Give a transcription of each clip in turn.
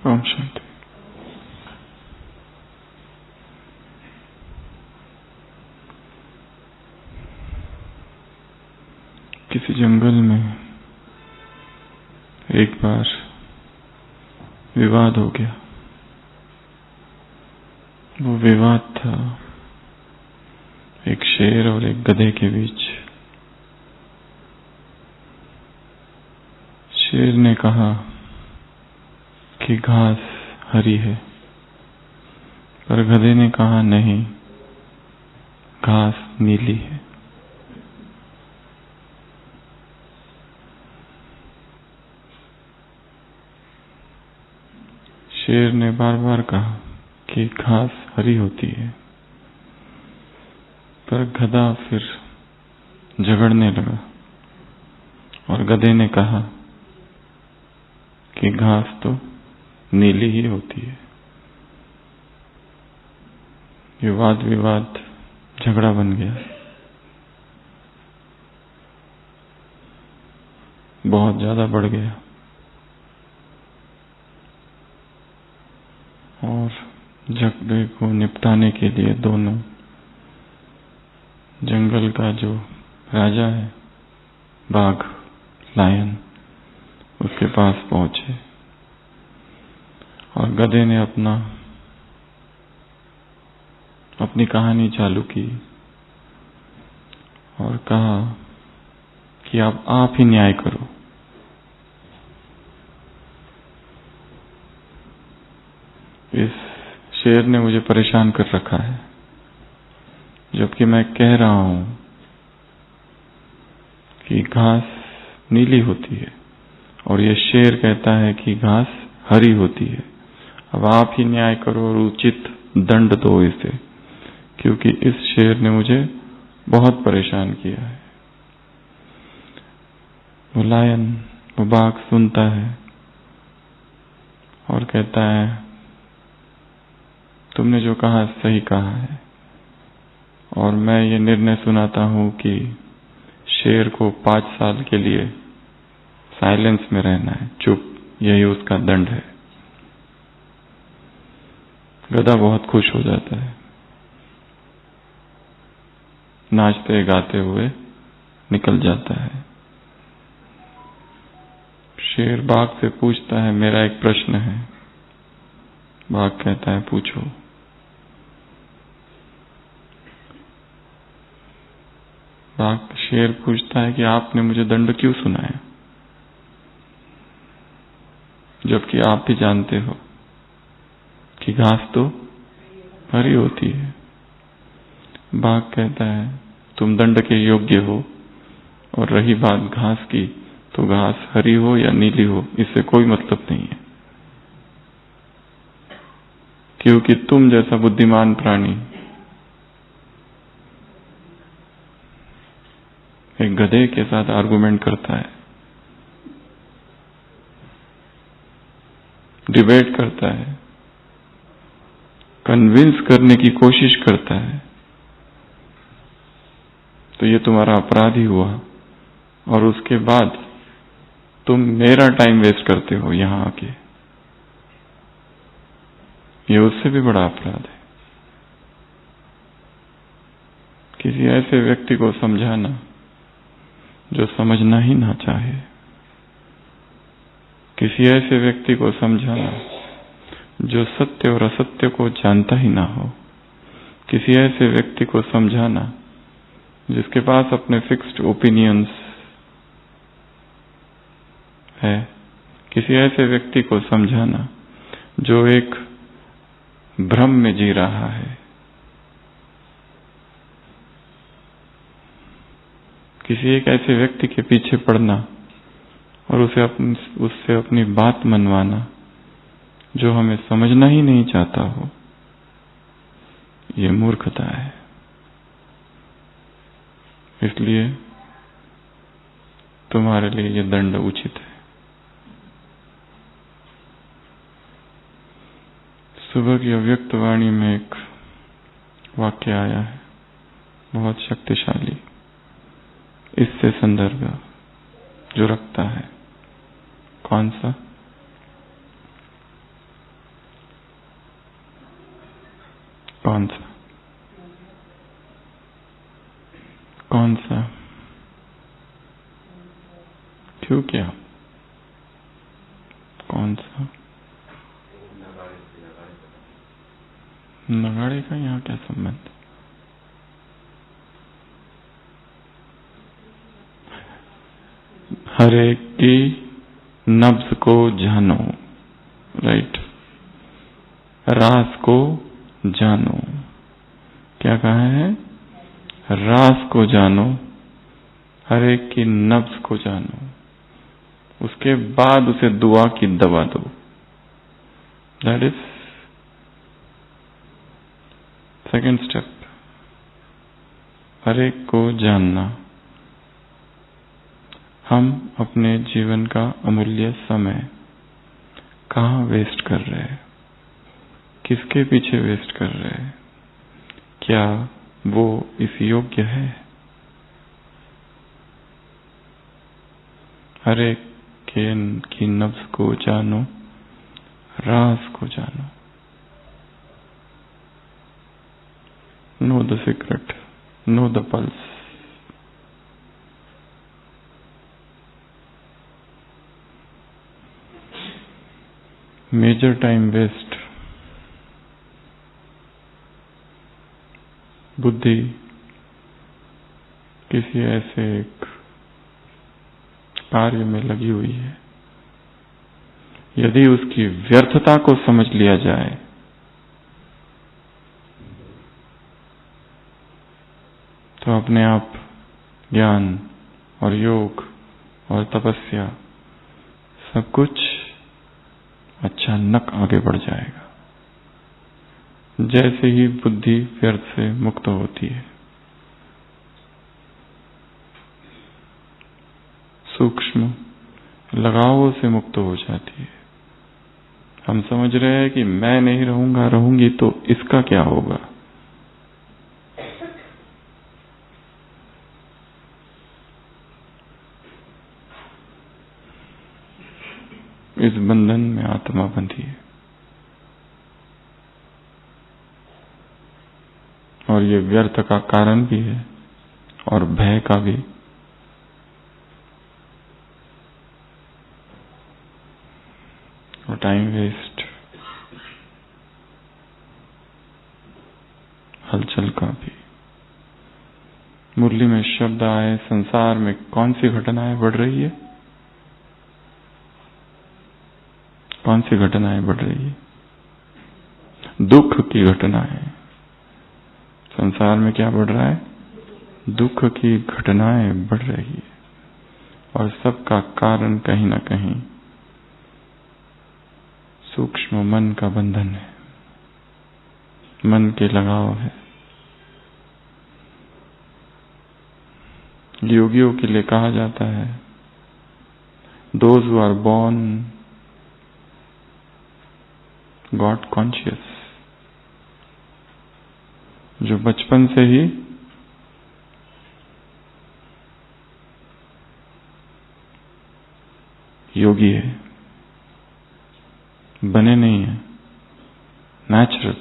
ओम शांति। किसी जंगल में एक बार विवाद हो गया। वो विवाद था एक शेर और एक गधे के बीच। शेर ने कहा कि घास हरी है, पर गधे ने कहा नहीं, घास नीली है। शेर ने बार बार कहा कि घास हरी होती है, पर गधा फिर झगड़ने लगा और गधे ने कहा कि घास तो नीली ही होती है। ये वाद विवाद झगड़ा बन गया, बहुत ज्यादा बढ़ गया और झगड़े को निपटाने के लिए दोनों जंगल का जो राजा है, बाघ, लायन, उसके पास पहुंचे और गधे ने अपनी कहानी चालू की और कहा कि आप ही न्याय करो। इस शेर ने मुझे परेशान कर रखा है, जबकि मैं कह रहा हूं कि घास नीली होती है और ये शेर कहता है कि घास हरी होती है। अब आप ही न्याय करो और उचित दंड दो इसे, क्योंकि इस शेर ने मुझे बहुत परेशान किया है। वो लायन, वो बाघ सुनता है और कहता है तुमने जो कहा सही कहा है, और मैं ये निर्णय सुनाता हूं कि शेर को 5 साल के लिए साइलेंस में रहना है, चुप, यही उसका दंड है। गधा बहुत खुश हो जाता है, नाचते गाते हुए निकल जाता है। शेर बाघ से पूछता है मेरा एक प्रश्न है। बाघ कहता है पूछो। शेर पूछता है कि आपने मुझे दंड क्यों सुनाया, जबकि आप भी जानते हो कि घास तो हरी होती है। बाघ कहता है तुम दंड के योग्य हो, और रही बात घास की, तो घास हरी हो या नीली हो इससे कोई मतलब नहीं है, क्योंकि तुम जैसा बुद्धिमान प्राणी एक गधे के साथ आर्गुमेंट करता है, डिबेट करता है, कन्विंस करने की कोशिश करता है, तो ये तुम्हारा अपराध ही हुआ। और उसके बाद तुम मेरा टाइम वेस्ट करते हो यहां आके, ये उससे भी बड़ा अपराध है। किसी ऐसे व्यक्ति को समझाना जो समझना ही ना चाहे, किसी ऐसे व्यक्ति को समझाना जो सत्य और असत्य को जानता ही ना हो, किसी ऐसे व्यक्ति को समझाना जिसके पास अपने फिक्स्ड ओपिनियंस है, किसी ऐसे व्यक्ति को समझाना जो एक भ्रम में जी रहा है, किसी एक ऐसे व्यक्ति के पीछे पड़ना और उससे अपनी बात मनवाना जो हमें समझना ही नहीं चाहता हो, ये मूर्खता है। इसलिए तुम्हारे लिए ये दंड उचित है। सुबह की अव्यक्त वाणी में एक वाक्य आया है, बहुत शक्तिशाली, इससे संदर्भ जो रखता है। कौन सा? कौन सा? कौन सा? क्यों क्या? कौन सा? नगाड़े का यहाँ क्या संबंध? हर एक की नब्ज को जानो, राइट। रास को जानो। क्या कहा है? रास को जानो, हर एक की नब्ज को जानो, उसके बाद उसे दुआ की दवा दो। That is second step. हर एक को जानना। हम अपने जीवन का अमूल्य समय कहाँ वेस्ट कर रहे हैं? किसके पीछे वेस्ट कर रहे हैं? क्या वो इस योग्य है? हर एक की नफ्स को जानो, राज को जानो। Know the secret, know the pulse. Major time waste बुद्धि किसी ऐसे एक कार्य में लगी हुई है, यदि उसकी व्यर्थता को समझ लिया जाए तो अपने आप ज्ञान और योग और तपस्या सब कुछ अचानक आगे बढ़ जाएगा, जैसे ही बुद्धि व्यर्थ से मुक्त होती है। सूक्ष्म लगावों से मुक्त हो जाती है। हम समझ रहे हैं कि मैं नहीं रहूंगी तो इसका क्या होगा। इस बंधन में आत्मा बंधी है और ये व्यर्थ का कारण भी है और भय का भी। और टाइम वेस्ट, हलचल का भी। मुरली में शब्द आए, संसार में कौन सी घटनाएं बढ़ रही है? कौन सी घटनाएं बढ़ रही है? दुख की घटनाएं। संसार में क्या बढ़ रहा है? दुख की घटनाएं बढ़ रही है और सबका कारण कहीं ना कहीं सूक्ष्म मन का बंधन है, मन के लगाव है। योगियों के लिए कहा जाता है, those who are born God conscious, जो बचपन से ही योगी है, बने नहीं है, नेचुरल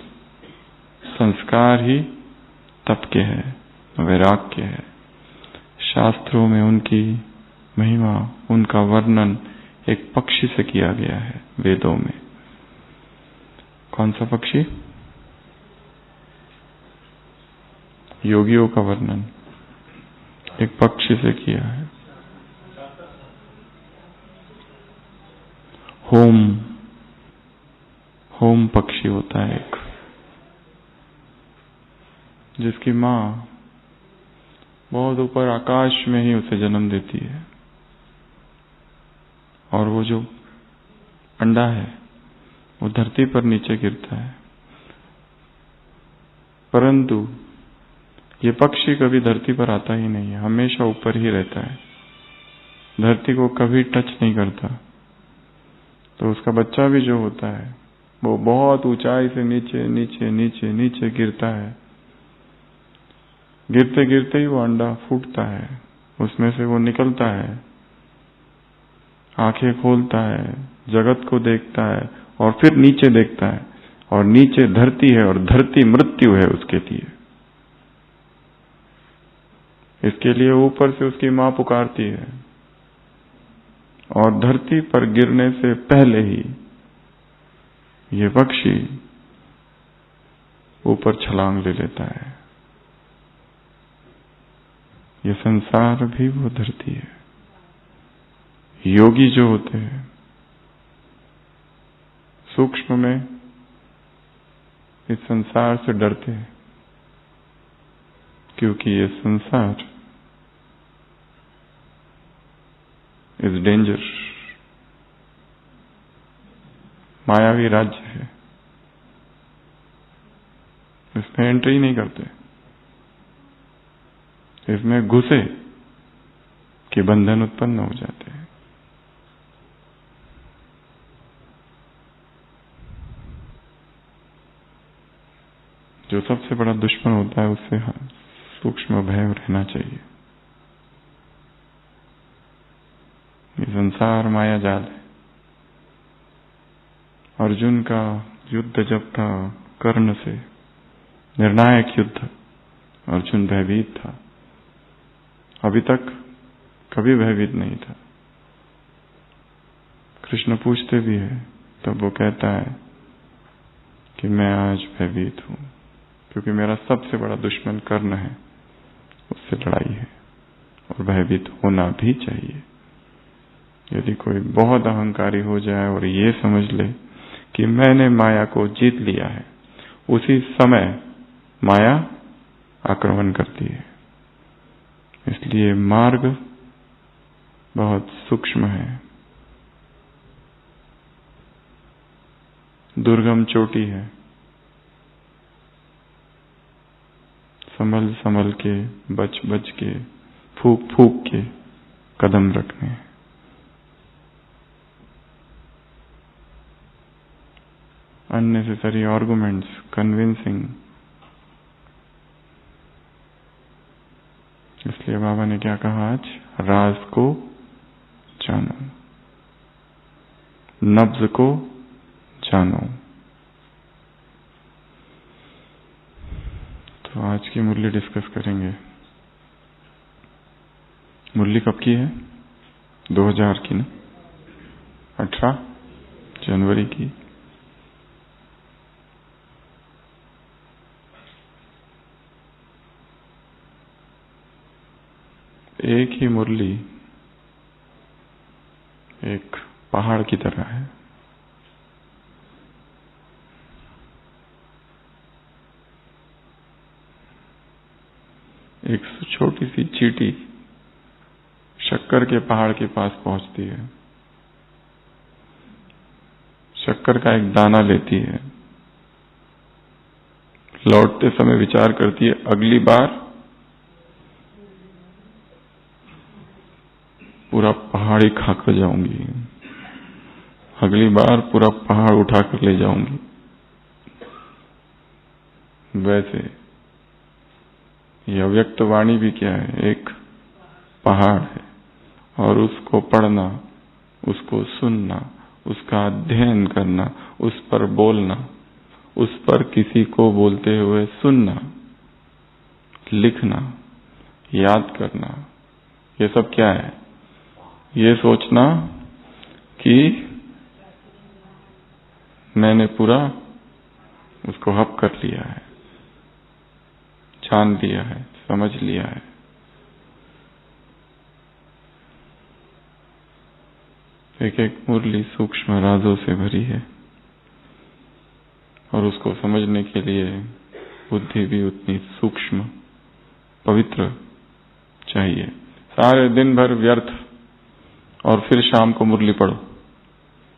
संस्कार ही तप के है, वैराग के है। शास्त्रों में उनकी महिमा, उनका वर्णन एक पक्षी से किया गया है वेदों में। कौन सा पक्षी? योगियों का वर्णन एक पक्षी से किया है। होम पक्षी होता है एक, जिसकी माँ बहुत ऊपर आकाश में ही उसे जन्म देती है और वो जो अंडा है वो धरती पर नीचे गिरता है, परंतु ये पक्षी कभी धरती पर आता ही नहीं है, हमेशा ऊपर ही रहता है, धरती को कभी टच नहीं करता। तो उसका बच्चा भी जो होता है वो बहुत ऊंचाई से नीचे नीचे नीचे नीचे गिरता है। गिरते गिरते ही वो अंडा फूटता है, उसमें से वो निकलता है, आंखें खोलता है, जगत को देखता है और फिर नीचे देखता है और नीचे धरती है और धरती मृत्यु है उसके लिए। इसके लिए ऊपर से उसकी मां पुकारती है और धरती पर गिरने से पहले ही ये पक्षी ऊपर छलांग ले लेता है। ये संसार भी वो धरती है। योगी जो होते हैं सूक्ष्म में इस संसार से डरते हैं, क्योंकि ये संसार इज डेंजर, मायावी राज्य है, इसमें एंट्री नहीं करते। इसमें घुसे कि बंधन उत्पन्न हो जाते हैं। जो सबसे बड़ा दुश्मन होता है उससे सूक्ष्म भय रहना चाहिए। ये संसार माया जाल है। अर्जुन का युद्ध जब था कर्ण से, निर्णायक युद्ध, अर्जुन भयभीत था। अभी तक कभी भयभीत नहीं था। कृष्ण पूछते भी है तब वो कहता है कि मैं आज भयभीत हूं, क्योंकि मेरा सबसे बड़ा दुश्मन कर्ण है, उससे लड़ाई है और भयभीत होना भी चाहिए। यदि कोई बहुत अहंकारी हो जाए और ये समझ ले कि मैंने माया को जीत लिया है, उसी समय माया आक्रमण करती है। इसलिए मार्ग बहुत सूक्ष्म है, दुर्गम चोटी है। संभल संभल के, बच बच के, फूक फूक के कदम रखने हैं। Unnecessary arguments, convincing. इसलिए बाबा ने क्या कहा आज? राज को जानो, नब्ज को जानो। तो आज की मुरली डिस्कस करेंगे। मुरली कब की है? 2000 की ना, 18 जनवरी की। एक ही मुरली एक पहाड़ की तरह है। एक छोटी सी चींटी शक्कर के पहाड़ के पास पहुंचती है, शक्कर का एक दाना लेती है, लौटते समय विचार करती है अगली बार पूरा पहाड़ ही खाकर जाऊंगी, अगली बार पूरा पहाड़ उठाकर ले जाऊंगी। वैसे ये अव्यक्त वाणी भी क्या है? एक पहाड़ है, और उसको पढ़ना, उसको सुनना, उसका अध्ययन करना, उस पर बोलना, उस पर किसी को बोलते हुए सुनना, लिखना, याद करना, ये सब क्या है? ये सोचना कि मैंने पूरा उसको हप कर लिया है, जान लिया है, समझ लिया है। एक एक मुरली सूक्ष्म राजों से भरी है, और उसको समझने के लिए बुद्धि भी उतनी सूक्ष्म, पवित्र चाहिए। सारे दिन भर व्यर्थ, और फिर शाम को मुरली पढ़ो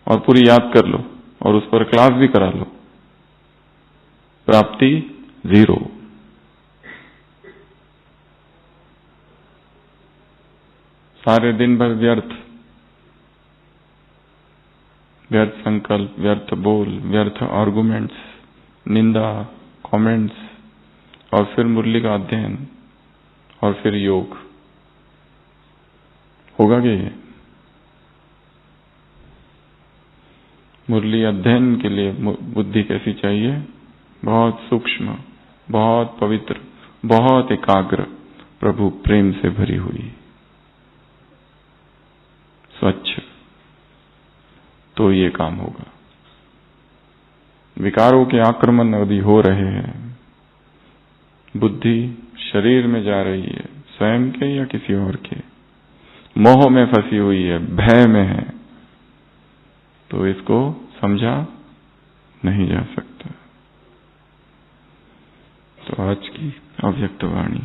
और पूरी याद कर लो और उस पर क्लास भी करा लो, प्राप्ति 0। सारे दिन भर व्यर्थ, व्यर्थ संकल्प, व्यर्थ बोल, व्यर्थ आर्गुमेंट्स, निंदा, कमेंट्स, और फिर मुरली का अध्ययन, और फिर योग। होगा क्या ये? मुरली अध्ययन के लिए बुद्धि कैसी चाहिए? बहुत सूक्ष्म, बहुत पवित्र, बहुत एकाग्र, प्रभु प्रेम से भरी हुई, स्वच्छ, तो ये काम होगा। विकारों के आक्रमण यदि हो रहे हैं, बुद्धि शरीर में जा रही है, स्वयं के या किसी और के, मोह में फंसी हुई है, भय में है, तो इसको समझा नहीं जा सकता। तो आज की अव्यक्त वाणी,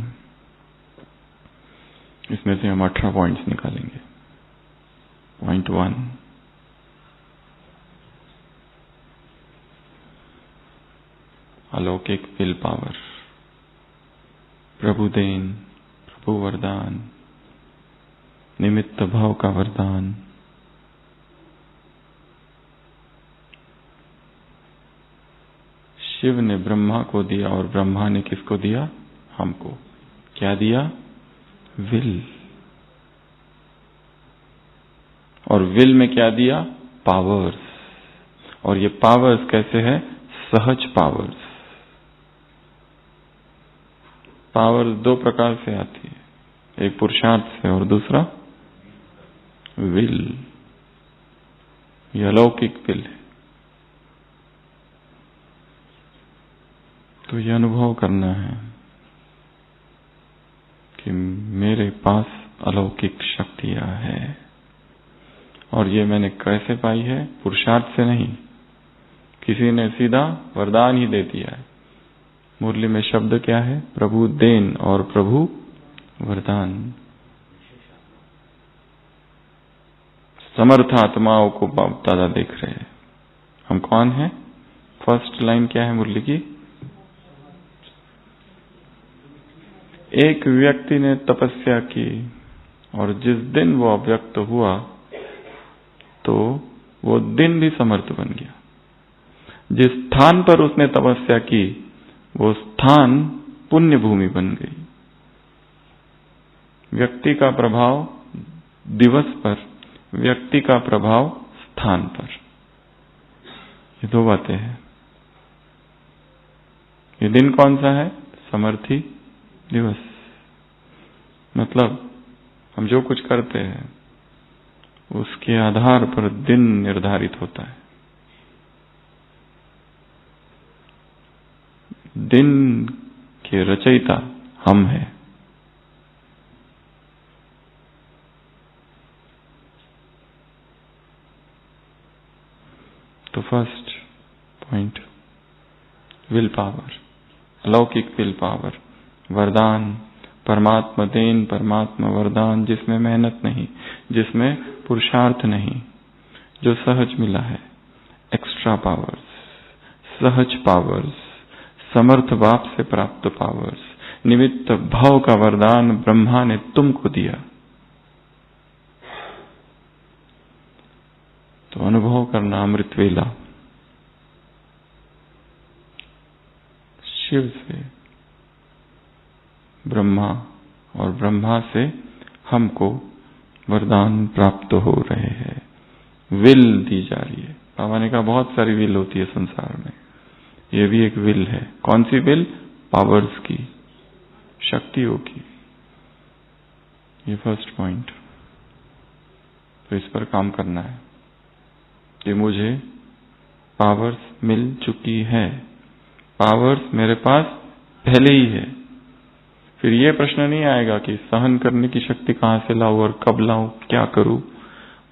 इसमें से हम 18 पॉइंट्स निकालेंगे। पॉइंट 1, अलौकिक विल पावर, प्रभु देन, प्रभु वरदान, निमित्त भाव का वरदान। शिव ने ब्रह्मा को दिया और ब्रह्मा ने किसको दिया? हमको। क्या दिया? विल। और विल में क्या दिया? पावर्स। और ये पावर्स कैसे है? सहज पावर्स। पावर्स दो प्रकार से आती है, एक पुरुषार्थ से और दूसरा विल। ये अलौकिक विल है। तो ये अनुभव करना है कि मेरे पास अलौकिक शक्तियां हैं। और ये मैंने कैसे पाई है? पुरुषार्थ से नहीं, किसी ने सीधा वरदान ही दे दिया है। मुरली में शब्द क्या है? प्रभु देन और प्रभु वरदान। समर्थ आत्माओं को बाप दादा देख रहे हैं। हम कौन हैं? फर्स्ट लाइन क्या है मुरली की? एक व्यक्ति ने तपस्या की और जिस दिन वो अव्यक्त हुआ तो वो दिन भी समर्थ बन गया। जिस स्थान पर उसने तपस्या की वो स्थान पुण्य भूमि बन गई। व्यक्ति का प्रभाव दिवस पर, व्यक्ति का प्रभाव स्थान पर, ये दो बातें हैं। ये दिन कौन सा है? समर्थी दिवस। मतलब हम जो कुछ करते हैं उसके आधार पर दिन निर्धारित होता है। दिन के रचयिता हम हैं। तो फर्स्ट पॉइंट, विल पावर, अलौकिक विल पावर, वरदान, परमात्मा देन, परमात्मा वरदान, जिसमें मेहनत नहीं, जिसमें पुरुषार्थ नहीं, जो सहज मिला है। एक्स्ट्रा पावर्स, सहज पावर्स, समर्थ बाप से प्राप्त पावर्स, निमित्त भाव का वरदान ब्रह्मा ने तुमको दिया। तो अनुभव करना अमृत वेला। शिव से ब्रह्मा और ब्रह्मा से हमको वरदान प्राप्त हो रहे हैं। विल दी जा रही है। बाबा ने कहा बहुत सारी विल होती है संसार में, ये भी एक विल है। कौन सी विल? पावर्स की, शक्तियों की। ये फर्स्ट पॉइंट। तो इस पर काम करना है कि मुझे पावर्स मिल चुकी है। पावर्स मेरे पास पहले ही है। फिर ये प्रश्न नहीं आएगा कि सहन करने की शक्ति कहां से लाऊं और कब लाऊं, क्या करूं,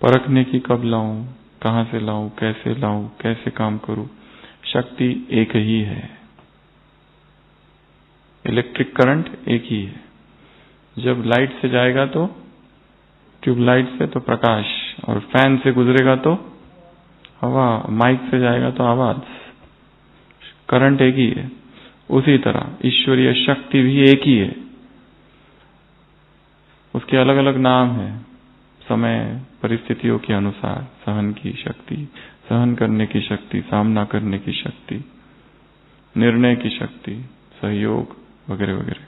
परखने की कब लाऊं, कहां से लाऊं, कैसे काम करूं। शक्ति एक ही है। इलेक्ट्रिक करंट एक ही है। जब लाइट से जाएगा तो ट्यूबलाइट से तो प्रकाश, और फैन से गुजरेगा तो हवा, माइक से जाएगा तो आवाज। करंट एक ही है। उसी तरह ईश्वरीय शक्ति भी एक ही है। उसके अलग अलग नाम हैं, समय परिस्थितियों के अनुसार। सहन की शक्ति, सहन करने की शक्ति, सामना करने की शक्ति, निर्णय की शक्ति, सहयोग वगैरह वगैरह,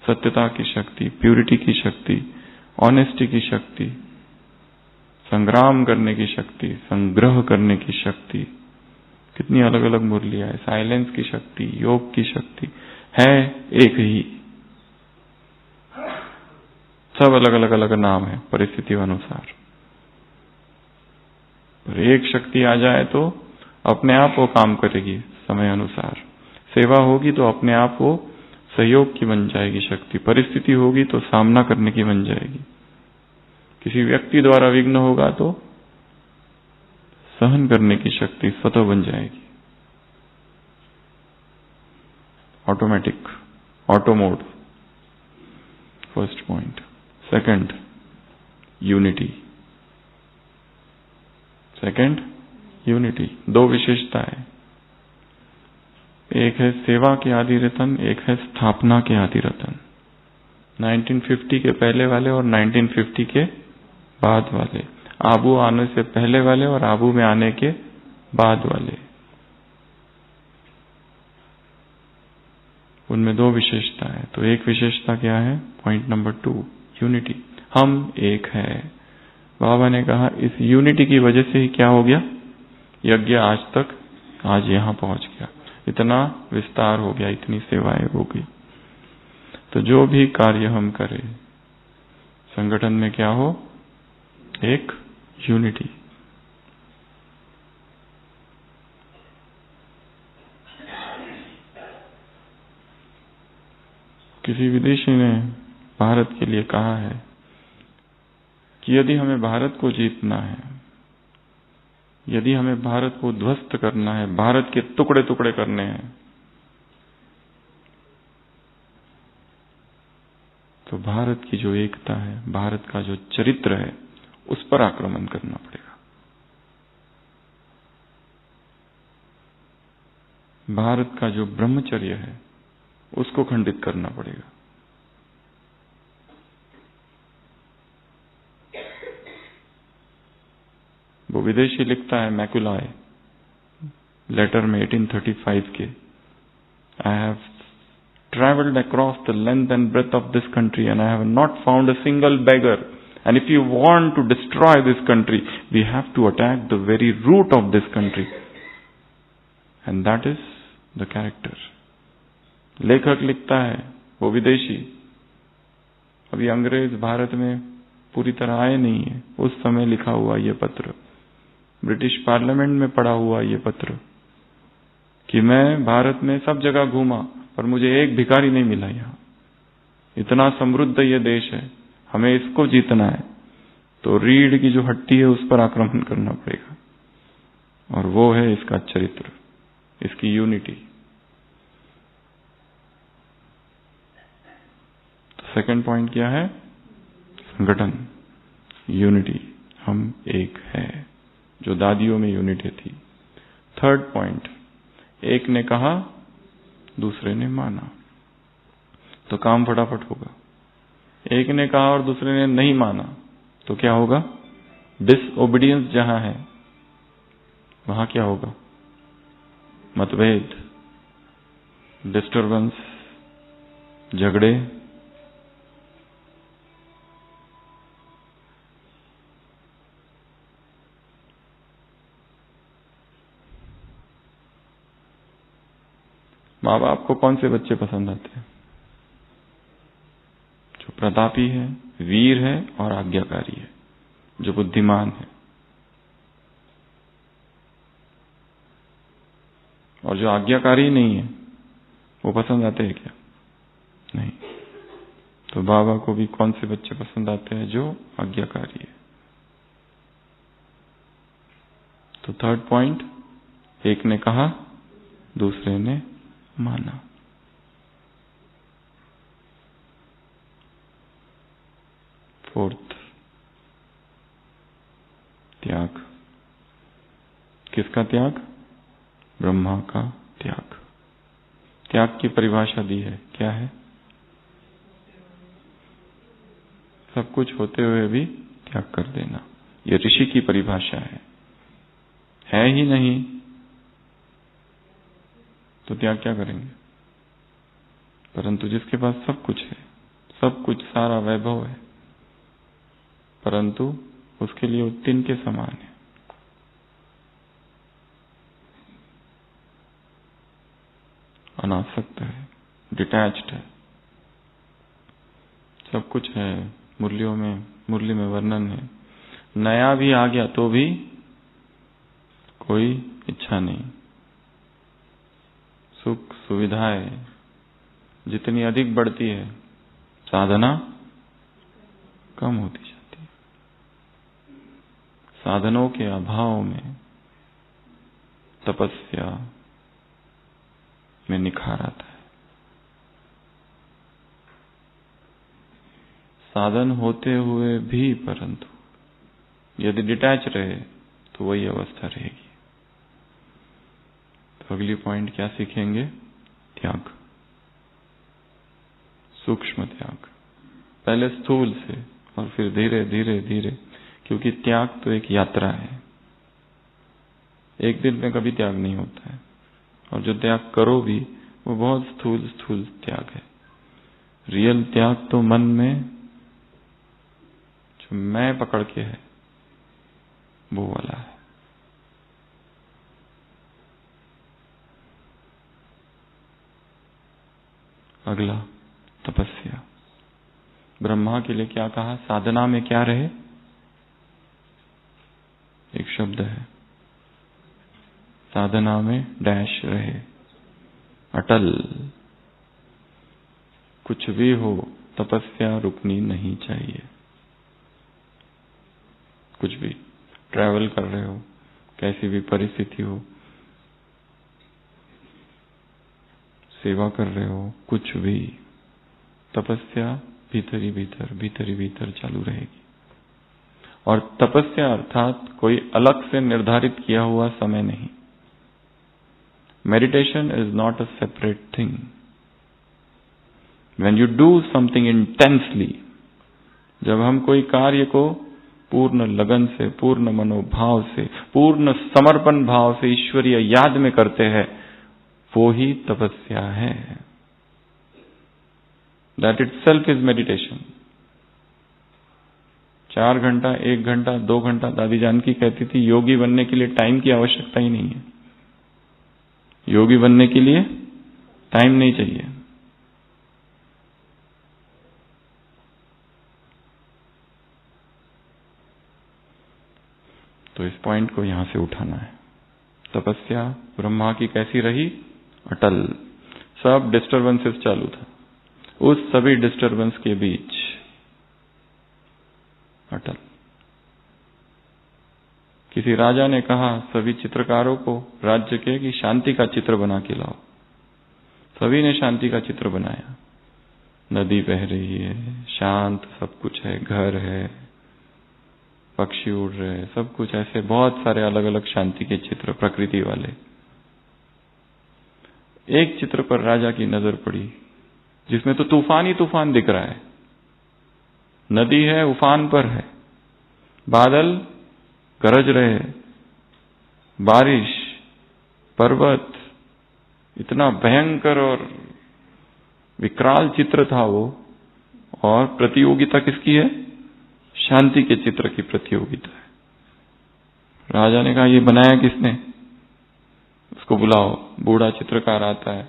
सत्यता की शक्ति, प्यूरिटी की शक्ति, ऑनेस्टी की शक्ति, संग्राम करने की शक्ति, संग्रह करने की शक्ति, कितनी अलग अलग मुरलियां है, साइलेंस की शक्ति, योग की शक्ति है एक ही, सब अलग अलग अलग नाम है परिस्थिति अनुसार। पर एक शक्ति आ जाए तो अपने आप वो काम करेगी समय अनुसार। सेवा होगी तो अपने आप वो सहयोग की बन जाएगी शक्ति, परिस्थिति होगी तो सामना करने की बन जाएगी, किसी व्यक्ति द्वारा विघ्न होगा तो सहन करने की शक्ति स्वतः बन जाएगी। Automatic, auto mode, first point. Second, unity. Second, unity. दो विशेषता है, एक है सेवा के आदि रतन, एक है स्थापना के आदि रतन। 1950 के पहले वाले और 1950 के बाद वाले, आबू आने से पहले वाले और आबू में आने के बाद वाले, उनमें दो विशेषता है। तो एक विशेषता क्या है? Point number 2, unity. हम एक है। बाबा ने कहा इस यूनिटी की वजह से ही क्या हो गया, यज्ञ आज तक, आज यहां पहुंच गया, इतना विस्तार हो गया, इतनी सेवाएं हो गई। तो जो भी कार्य हम करें संगठन में क्या हो, एक यूनिटी। किसी विदेशी ने भारत के लिए कहा है कि यदि हमें भारत को जीतना है, यदि हमें भारत को ध्वस्त करना है, भारत के टुकड़े टुकड़े करने हैं, तो भारत की जो एकता है, भारत का जो चरित्र है, उस पर आक्रमण करना पड़ेगा। भारत का जो ब्रह्मचर्य है उसको खंडित करना पड़ेगा। वो विदेशी लिखता है मैकुलाय लेटर में 1835 के, I have traveled across the length and breadth of this country and I have not found a single beggar, and if you want to destroy this country we have to attack the very root of this country, and that is the character। लेखक लिखता है, वो विदेशी, अभी अंग्रेज भारत में पूरी तरह आए नहीं है, उस समय लिखा हुआ ये पत्र, ब्रिटिश पार्लियामेंट में पढ़ा हुआ ये पत्र कि मैं भारत में सब जगह घूमा पर मुझे एक भिखारी नहीं मिला, यहां इतना समृद्ध ये देश है, हमें इसको जीतना है, तो रीढ़ की जो हड्डी है उस पर आक्रमण करना पड़ेगा, और वो है इसका चरित्र, इसकी यूनिटी। तो सेकंड पॉइंट क्या है? संगठन, यूनिटी, हम एक है, जो दादियों में यूनिटी थी। थर्ड पॉइंट, एक ने कहा दूसरे ने माना, तो काम फटाफट होगा। एक ने कहा और दूसरे ने नहीं माना तो क्या होगा? डिसओबीडियंस जहां है वहां क्या होगा? मतभेद, डिस्टर्बेंस, झगड़े। माँ बाप को कौन से बच्चे पसंद आते हैं? जो प्रतापी है, वीर है और आज्ञाकारी है, जो बुद्धिमान है। और जो आज्ञाकारी नहीं है वो पसंद आते हैं क्या? नहीं। तो बाबा को भी कौन से बच्चे पसंद आते हैं? जो आज्ञाकारी है। तो थर्ड पॉइंट, एक ने कहा दूसरे ने माना। फोर्थ, त्याग। किसका त्याग? ब्रह्मा का त्याग। त्याग की परिभाषा दी है, क्या है? सब कुछ होते हुए भी त्याग कर देना, ये ऋषि की परिभाषा है ही नहीं तो त्याग क्या करेंगे? परंतु जिसके पास सब कुछ है, सब कुछ, सारा वैभव है, परंतु उसके लिए वो तिन के समान है। अनासक्त है, डिटैच्ड है, सब कुछ है। मुरली में वर्णन है। नया भी आ गया तो भी कोई इच्छा नहीं। सुख सुविधाएं जितनी अधिक बढ़ती है, साधना कम होती जाती है। साधनों के अभाव में तपस्या में निखार आता है। साधन होते हुए भी परंतु यदि डिटैच रहे तो वही अवस्था रहेगी। तो अगली पॉइंट क्या सीखेंगे? त्याग, सूक्ष्म त्याग, पहले स्थूल से और फिर धीरे धीरे धीरे, क्योंकि त्याग तो एक यात्रा है। एक दिन में कभी त्याग नहीं होता है, और जो त्याग करो भी वो बहुत स्थूल स्थूल त्याग है। रियल त्याग तो मन में जो मैं पकड़ के है वो वाला है। अगला तपस्या। ब्रह्मा के लिए क्या कहा? साधना में क्या रहे? एक शब्द है, साधना में डैश रहे, अटल। कुछ भी हो, तपस्या रुकनी नहीं चाहिए। कुछ भी, ट्रैवल कर रहे हो, कैसी भी परिस्थिति हो, सेवा कर रहे हो, कुछ भी, तपस्या भीतर ही भीतर चालू रहेगी। और तपस्या अर्थात कोई अलग से निर्धारित किया हुआ समय नहीं। Meditation is not a separate thing. When you do something intensely, जब हम कोई कार्य को पूर्ण लगन से, पूर्ण मनोभाव से, पूर्ण समर्पण भाव से ईश्वरीय याद में करते हैं, वो ही तपस्या है। That itself is meditation. 4 घंटा, 1 घंटा, 2 घंटा, दादी जानकी कहती थी योगी बनने के लिए टाइम की आवश्यकता ही नहीं है। योगी बनने के लिए टाइम नहीं चाहिए। तो इस पॉइंट को यहां से उठाना है। तपस्या ब्रह्मा की कैसी रही? अटल। सब डिस्टर्बेंसेस चालू था, उस सभी डिस्टर्बेंस के बीच अटल। किसी राजा ने कहा सभी चित्रकारों को राज्य के कि शांति का चित्र बना के लाओ। सभी ने शांति का चित्र बनाया। नदी बह रही है, शांत सब कुछ है, घर है, पक्षी उड़ रहे हैं, सब कुछ ऐसे बहुत सारे अलग अलग शांति के चित्र प्रकृति वाले। एक चित्र पर राजा की नजर पड़ी जिसमें तो तूफान ही तूफान दिख रहा है। नदी है, उफान पर है, बादल गरज रहे, बारिश, पर्वत, इतना भयंकर और विकराल चित्र था वो। और प्रतियोगिता किसकी है? शांति के चित्र की प्रतियोगिता है। राजा ने कहा ये बनाया किसने? उसको बुलाओ। बूढ़ा चित्रकार आता है,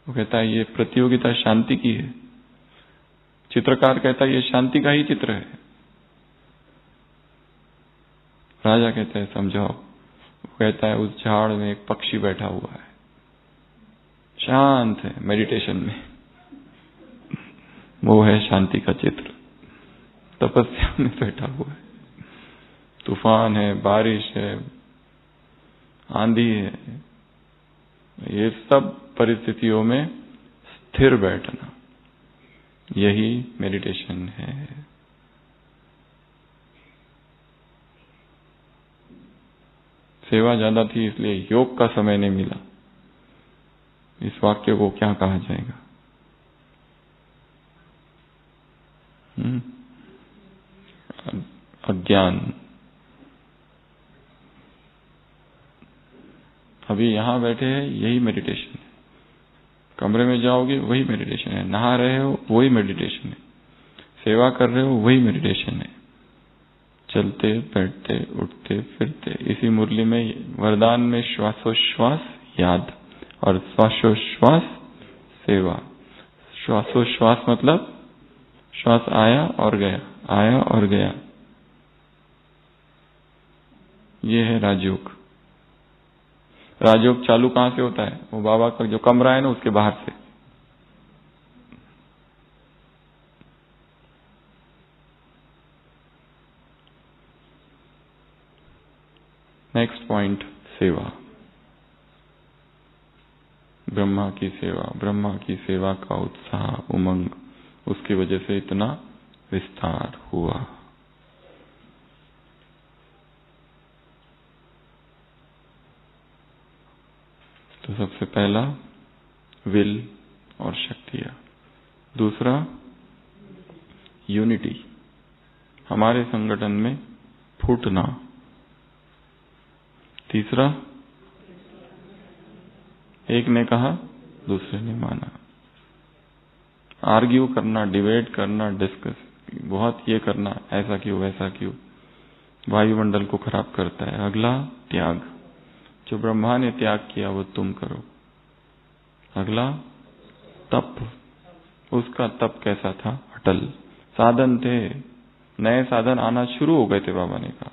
वो कहता है ये प्रतियोगिता शांति की है। चित्रकार कहता है ये शांति का ही चित्र है। राजा कहता है समझाओ। वो कहता है उस झाड़ में एक पक्षी बैठा हुआ है, शांत है, मेडिटेशन में। वो है शांति का चित्र। तपस्या में बैठा हुआ है, तूफान है, बारिश है, आंधी है, ये सब परिस्थितियों में स्थिर बैठना, यही मेडिटेशन है। सेवा ज्यादा थी इसलिए योग का समय नहीं मिला। इस वाक्य को क्या कहा जाएगा? अज्ञान। अभी यहां बैठे हैं, यही मेडिटेशन है। कमरे में जाओगे वही मेडिटेशन है, नहा रहे हो वही मेडिटेशन है, सेवा कर रहे हो वही मेडिटेशन है, चलते बैठते उठते फिरते। इसी मुरली में वरदान में श्वासोश्वास याद और श्वासोश्वास सेवा। श्वासोश्वास मतलब श्वास आया और गया, आया और गया, ये है राजयोग। राजयोग चालू कहां से होता है? वो बाबा का जो कमरा है ना, उसके बाहर से। नेक्स्ट पॉइंट, सेवा। ब्रह्मा की सेवा, ब्रह्मा की सेवा का उत्साह, उमंग, उसकी वजह से इतना विस्तार हुआ। तो सबसे पहला विल और शक्तियां, दूसरा यूनिटी, हमारे संगठन में फूटना, तीसरा एक ने कहा दूसरे ने माना, आर्ग्यू करना, डिबेट करना, डिस्कस, बहुत ये करना, ऐसा क्यों वैसा क्यों, वायुमंडल को खराब करता है। अगला त्याग, जो ब्रह्मा ने त्याग किया वो तुम करो। अगला तप, उसका तप कैसा था? अटल। साधन थे, नए साधन आना शुरू हो गए थे बाबा ने कहा,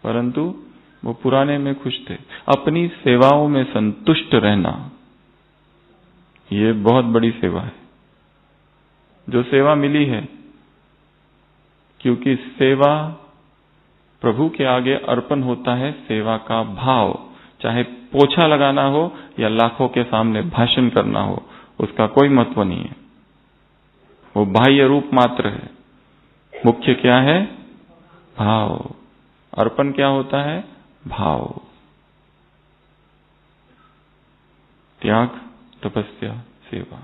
परंतु वो पुराने में खुश थे। अपनी सेवाओं में संतुष्ट रहना, ये बहुत बड़ी सेवा है जो सेवा मिली है, क्योंकि सेवा प्रभु के आगे अर्पण होता है सेवा का भाव। चाहे पोछा लगाना हो या लाखों के सामने भाषण करना हो, उसका कोई महत्व नहीं है, वो बाह्य रूप मात्र है। मुख्य क्या है? भाव। अर्पण क्या होता है? भाव। त्याग, तपस्या, सेवा।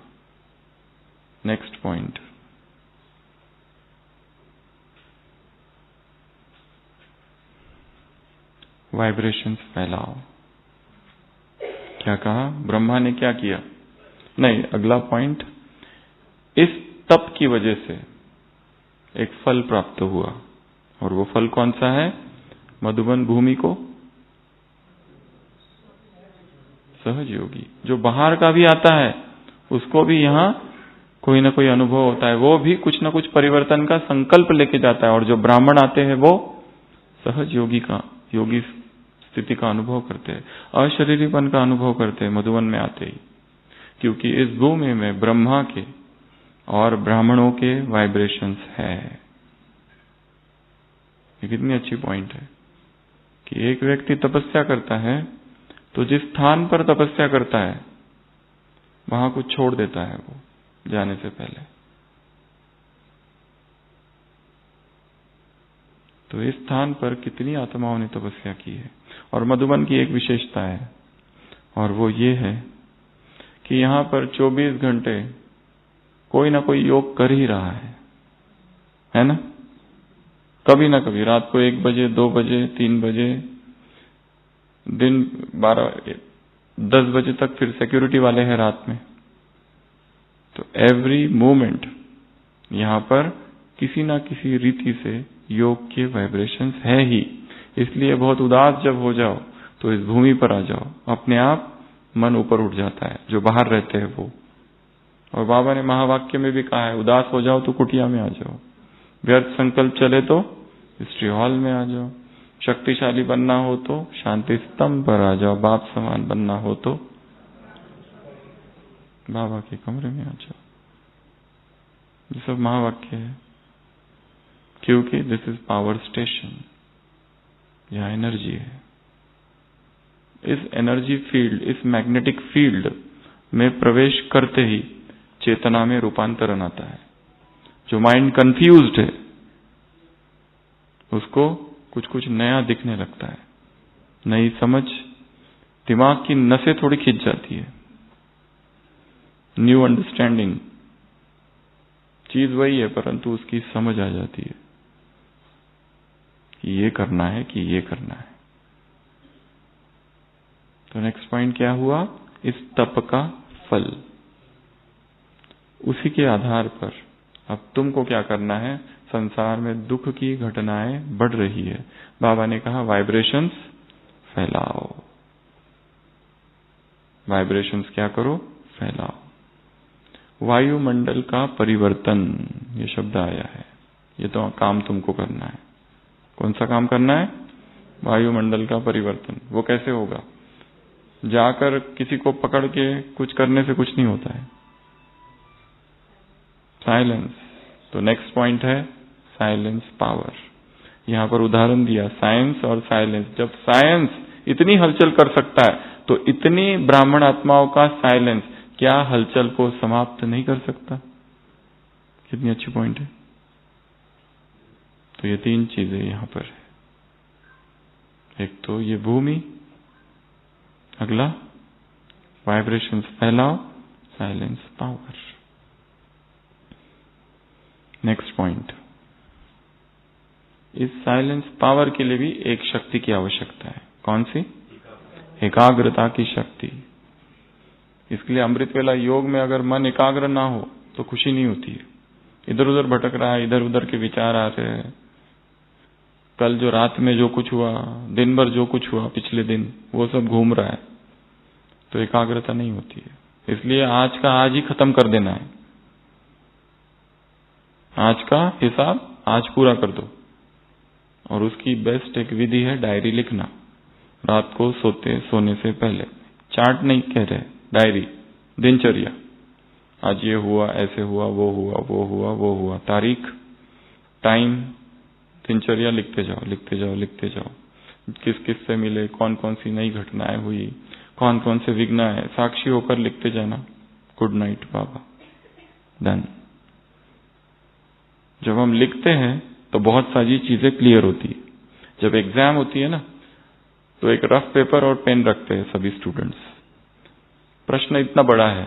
नेक्स्ट पॉइंट, वाइब्रेशंस फैलाओ। क्या कहा? ब्रह्मा ने क्या किया? नहीं, अगला पॉइंट, इस तप की वजह से एक फल प्राप्त हुआ, और वो फल कौन सा है? मधुबन भूमि को सहज योगी, जो बाहर का भी आता है उसको भी यहाँ कोई ना कोई अनुभव होता है, वो भी कुछ ना कुछ परिवर्तन का संकल्प लेके जाता है। और जो ब्राह्मण आते हैं वो सहज योगी का, योगी स्थिति का अनुभव करते हैं, अशरीरीपन का अनुभव करते हैं मधुबन में आते ही, क्योंकि इस भूमि में ब्रह्मा के और ब्राह्मणों के वाइब्रेशंस है। ये कितनी अच्छी पॉइंट है कि एक व्यक्ति तपस्या करता है तो जिस स्थान पर तपस्या करता है वहां कुछ छोड़ देता है वो जाने से पहले। तो इस स्थान पर कितनी आत्माओं ने तपस्या की है। और मधुबन की एक विशेषता है, और वो ये है कि यहां पर 24 घंटे कोई ना कोई योग कर ही रहा है ना? कभी ना कभी रात को 1 बजे, 2 बजे, 3 बजे, दिन 10 बजे तक फिर सिक्योरिटी वाले हैं रात में। तो एवरी मोमेंट यहां पर किसी ना किसी रीति से योग के वाइब्रेशंस है ही। इसलिए बहुत उदास जब हो जाओ तो इस भूमि पर आ जाओ, अपने आप मन ऊपर उठ जाता है, जो बाहर रहते हैं वो। और बाबा ने महावाक्य में भी कहा है, उदास हो जाओ तो कुटिया में आ जाओ, व्यर्थ संकल्प चले तो हिस्ट्री हॉल में आ जाओ, शक्तिशाली बनना हो तो शांति स्तंभ पर आ जाओ, बाप समान बनना हो तो बाबा के कमरे में आ जाओ। ये सब महावाक्य है, क्योंकि दिस इज पावर स्टेशन, यह एनर्जी है। इस एनर्जी फील्ड, इस मैग्नेटिक फील्ड में प्रवेश करते ही चेतना में रूपांतरण आता है। जो माइंड कंफ्यूज्ड है उसको कुछ कुछ नया दिखने लगता है, नई समझ, दिमाग की नसें थोड़ी खिंच जाती है, न्यू अंडरस्टैंडिंग। चीज वही है परंतु उसकी समझ आ जाती है कि ये करना है, कि ये करना है। तो नेक्स्ट पॉइंट क्या हुआ? इस तप का फल। उसी के आधार पर अब तुमको क्या करना है? संसार में दुख की घटनाएं बढ़ रही है। बाबा ने कहा वाइब्रेशंस फैलाओ, वाइब्रेशंस क्या करो, फैलाओ। वायुमंडल का परिवर्तन, ये शब्द आया है, ये तो काम तुमको करना है। कौन सा काम करना है? वायुमंडल का परिवर्तन। वो कैसे होगा? जाकर किसी को पकड़ के कुछ करने से कुछ नहीं होता है। साइलेंस। तो नेक्स्ट पॉइंट है साइलेंस पावर। यहां पर उदाहरण दिया साइंस और साइलेंस। जब साइंस इतनी हलचल कर सकता है तो इतनी ब्राह्मण आत्माओं का साइलेंस क्या हलचल को समाप्त नहीं कर सकता? कितनी अच्छी पॉइंट है। तो ये तीन चीजें यहां पर है। एक तो ये भूमि, अगला वाइब्रेशंस फैलाओ, साइलेंस पावर। नेक्स्ट पॉइंट, इस साइलेंस पावर के लिए भी एक शक्ति की आवश्यकता है। कौन सी? एकाग्रता की शक्ति। इसके लिए अमृत वेला योग में अगर मन एकाग्र ना हो तो खुशी नहीं होती है। इधर उधर भटक रहा है, इधर उधर के विचार आ रहे हैं। कल जो रात में जो कुछ हुआ, दिन भर जो कुछ हुआ पिछले दिन, वो सब घूम रहा है, तो एकाग्रता नहीं होती है। इसलिए आज का आज ही खत्म कर देना है। आज का हिसाब आज पूरा कर दो। और उसकी बेस्ट एक विधि है डायरी लिखना। रात को सोने से पहले। चार्ट नहीं कह रहे, डायरी, दिनचर्या। आज ये हुआ, ऐसे हुआ, वो हुआ, वो हुआ, वो हुआ, तारीख, टाइम, दिनचर्या लिखते जाओ, लिखते जाओ, लिखते जाओ। किस किस से मिले, कौन कौन सी नई घटनाएं हुई, कौन कौन से विघ्न है, साक्षी होकर लिखते जाना। गुड नाइट बाबा, डन। जब हम लिखते हैं तो बहुत सारी चीजें क्लियर होती है। जब एग्जाम होती है ना, तो एक रफ पेपर और पेन रखते हैं सभी स्टूडेंट्स। प्रश्न इतना बड़ा है,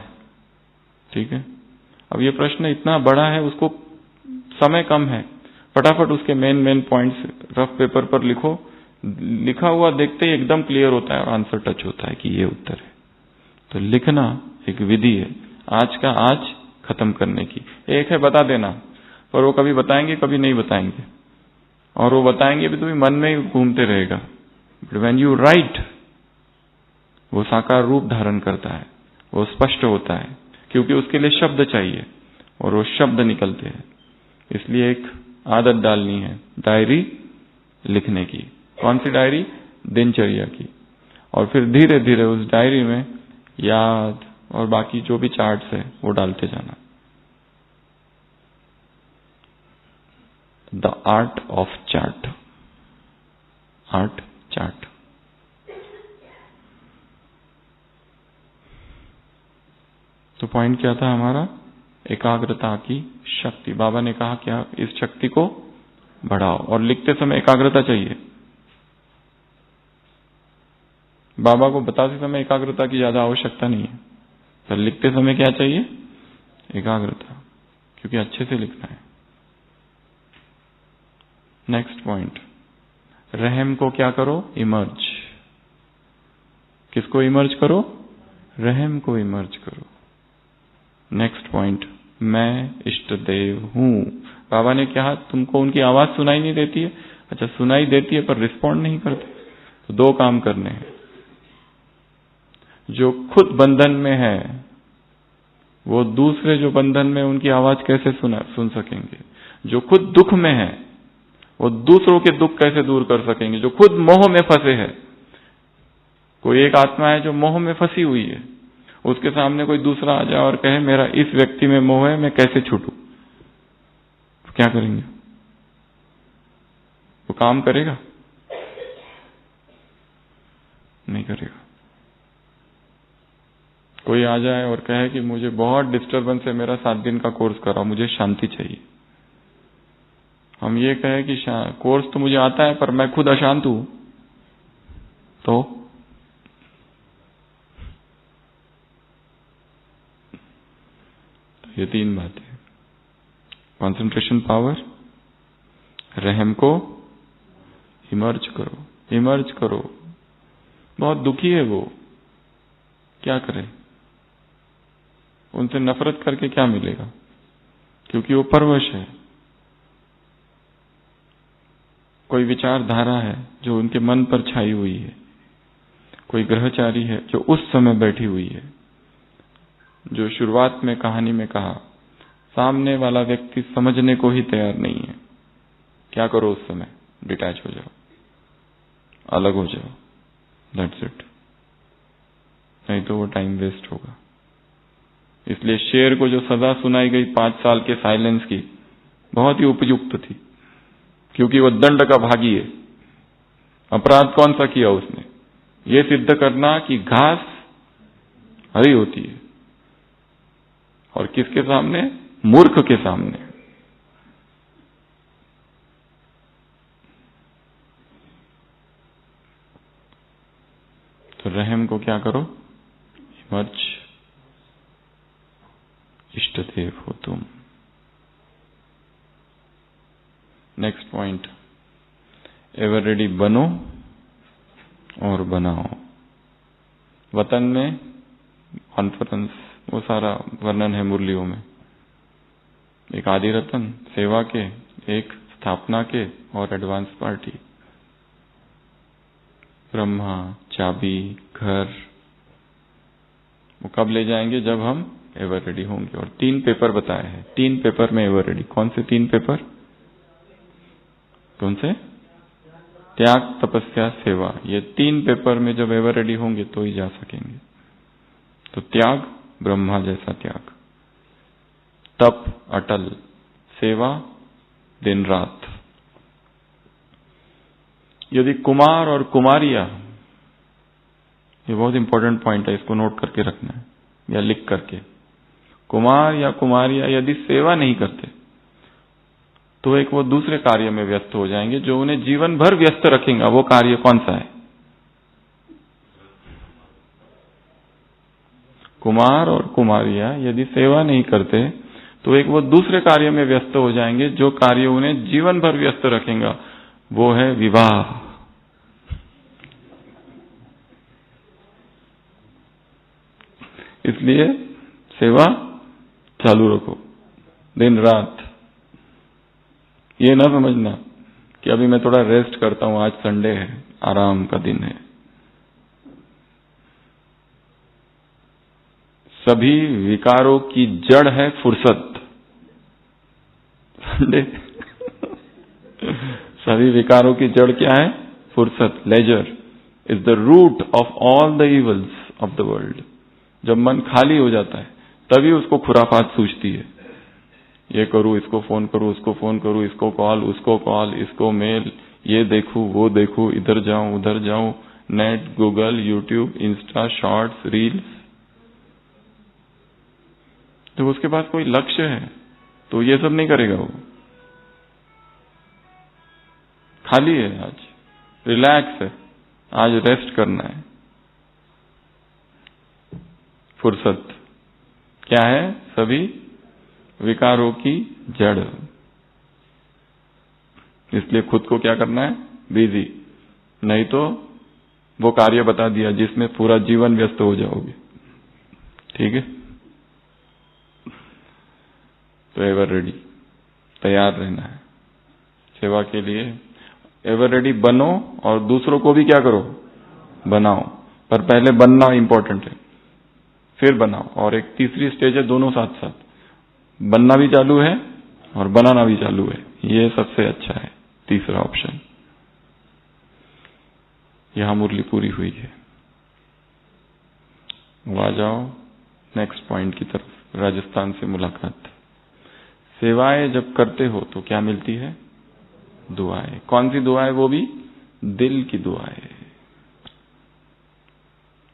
ठीक है। अब ये प्रश्न इतना बड़ा है, उसको समय कम है, फटाफट उसके मेन पॉइंट्स रफ पेपर पर लिखो। लिखा हुआ देखते ही एकदम क्लियर होता है और आंसर टच होता है कि ये उत्तर है। तो लिखना एक विधि है आज का आज खत्म करने की। एक है बता देना, पर वो कभी बताएंगे कभी नहीं बताएंगे, और वो बताएंगे भी तो भी मन में ही घूमते रहेगा। बट व्हेन यू राइट, वो साकार रूप धारण करता है, वो स्पष्ट होता है, क्योंकि उसके लिए शब्द चाहिए और वो शब्द निकलते हैं। इसलिए एक आदत डालनी है डायरी लिखने की। कौन सी डायरी? दिनचर्या की। और फिर धीरे धीरे उस डायरी में याद और बाकी जो भी चार्ट्स है वो डालते जाना। The art of chart, art chart. तो पॉइंट क्या था हमारा? एकाग्रता की शक्ति। बाबा ने कहा क्या? इस शक्ति को बढ़ाओ। और लिखते समय एकाग्रता चाहिए। बाबा को बताते समय एकाग्रता की ज्यादा आवश्यकता नहीं है, पर लिखते समय क्या चाहिए? एकाग्रता, क्योंकि अच्छे से लिखना है। नेक्स्ट पॉइंट, रहम को क्या करो? इमर्ज। किसको इमर्ज करो? रहम को इमर्ज करो। नेक्स्ट पॉइंट, मैं इष्ट देव हूं। बाबा ने कहा तुमको उनकी आवाज सुनाई नहीं देती है? अच्छा, सुनाई देती है पर रिस्पॉन्ड नहीं करते। तो दो काम करने हैं। जो खुद बंधन में है वो दूसरे जो बंधन में, उनकी आवाज कैसे सुन सकेंगे? जो खुद दुख में है वो दूसरों के दुख कैसे दूर कर सकेंगे? जो खुद मोह में फंसे है, कोई एक आत्मा है जो मोह में फंसी हुई है, उसके सामने कोई दूसरा आ जाए और कहे मेरा इस व्यक्ति में मोह है, मैं कैसे छूटूं? तो क्या करेंगे? वो काम करेगा? नहीं करेगा। कोई आ जाए और कहे कि मुझे बहुत डिस्टरबेंस है, मेरा 7 दिन का कोर्स कराओ, मुझे शांति चाहिए। हम ये कहें कि कोर्स तो मुझे आता है पर मैं खुद अशांत हूं, तो ये तीन बातें। कंसंट्रेशन पावर, रहम को इमर्ज करो, इमर्ज करो। बहुत दुखी है वो, क्या करे? उनसे नफरत करके क्या मिलेगा? क्योंकि वो परवश है। कोई विचारधारा है जो उनके मन पर छाई हुई है, कोई ग्रहचारी है जो उस समय बैठी हुई है, जो शुरुआत में कहानी में कहा सामने वाला व्यक्ति समझने को ही तैयार नहीं है, क्या करो उस समय? डिटैच हो जाओ, अलग हो जाओ, दैट्स इट। नहीं तो वो टाइम वेस्ट होगा। इसलिए शेर को जो सजा सुनाई गई 5 साल के साइलेंस की, बहुत ही उपयुक्त थी, क्योंकि वो दंड का भागी है। अपराध कौन सा किया उसने? ये सिद्ध करना कि घास हरी होती है, और किसके सामने? मूर्ख के सामने। तो रहम को क्या करो? इमर्ज, इष्टदेव हो तुम। नेक्स्ट पॉइंट, एवर रेडी बनो और बनाओ। वतन में कॉन्फ्रेंस, वो सारा वर्णन है मुरलियों में। एक आदि रतन, सेवा के, एक स्थापना के, और एडवांस पार्टी। ब्रह्मा, चाबी, घर, वो कब ले जाएंगे? जब हम एवर रेडी होंगे। और 3 पेपर बताए हैं, 3 पेपर में एवर रेडी। कौन से 3 पेपर? कौन से? त्याग, तपस्या, सेवा। ये 3 पेपर में जब एवर रेडी होंगे तो ही जा सकेंगे। तो त्याग, ब्रह्मा जैसा त्याग। तप, अटल। सेवा, दिन रात। यदि कुमार और कुमारियां, ये बहुत इंपॉर्टेंट पॉइंट है, इसको नोट करके रखना है या लिख करके। कुमार या कुमारियां यदि सेवा नहीं करते तो एक वो दूसरे कार्य में व्यस्त हो जाएंगे जो उन्हें जीवन भर व्यस्त रखेगा। वो कार्य कौन सा है? कुमार और कुमारियां यदि सेवा नहीं करते तो एक वो दूसरे कार्य में व्यस्त हो जाएंगे जो कार्य उन्हें जीवन भर व्यस्त रखेगा। वो है विवाह। इसलिए सेवा चालू रखो दिन रात। ये ना समझना कि अभी मैं थोड़ा रेस्ट करता हूं, आज संडे है, आराम का दिन है। सभी विकारों की जड़ है फुर्सत। संडे सभी विकारों की जड़ क्या है? फुर्सत। Leisure is the root of all the evils of the world. जब मन खाली हो जाता है तभी उसको खुराफात सूझती है। ये करूं, इसको फोन करूं, उसको फोन करूं, इसको कॉल, उसको कॉल, इसको मेल, ये देखूं, वो देखूं, इधर जाऊं, उधर जाऊं, net, Google, YouTube, Insta, shorts, reels. तो उसके पास कोई लक्ष्य है तो ये सब नहीं करेगा। वो खाली है, आज रिलैक्स है, आज रेस्ट करना है। फुर्सत क्या है? सभी विकारों की जड़। इसलिए खुद को क्या करना है? बिजी। नहीं तो वो कार्य बता दिया जिसमें पूरा जीवन व्यस्त हो जाओगे। ठीक है? तो एवर रेडी, तैयार रहना है सेवा के लिए। एवर रेडी बनो और दूसरों को भी क्या करो? बनाओ। पर पहले बनना इंपॉर्टेंट है, फिर बनाओ। और एक तीसरी स्टेज है, दोनों साथ साथ। बनना भी चालू है और बनाना भी चालू है। ये सबसे अच्छा है, तीसरा ऑप्शन। यहां मुरली पूरी हुई है। आ जाओ नेक्स्ट पॉइंट की तरफ। राजस्थान से मुलाकात। सेवाएं जब करते हो तो क्या मिलती है? दुआएं। कौन सी दुआएं? वो भी दिल की दुआएं।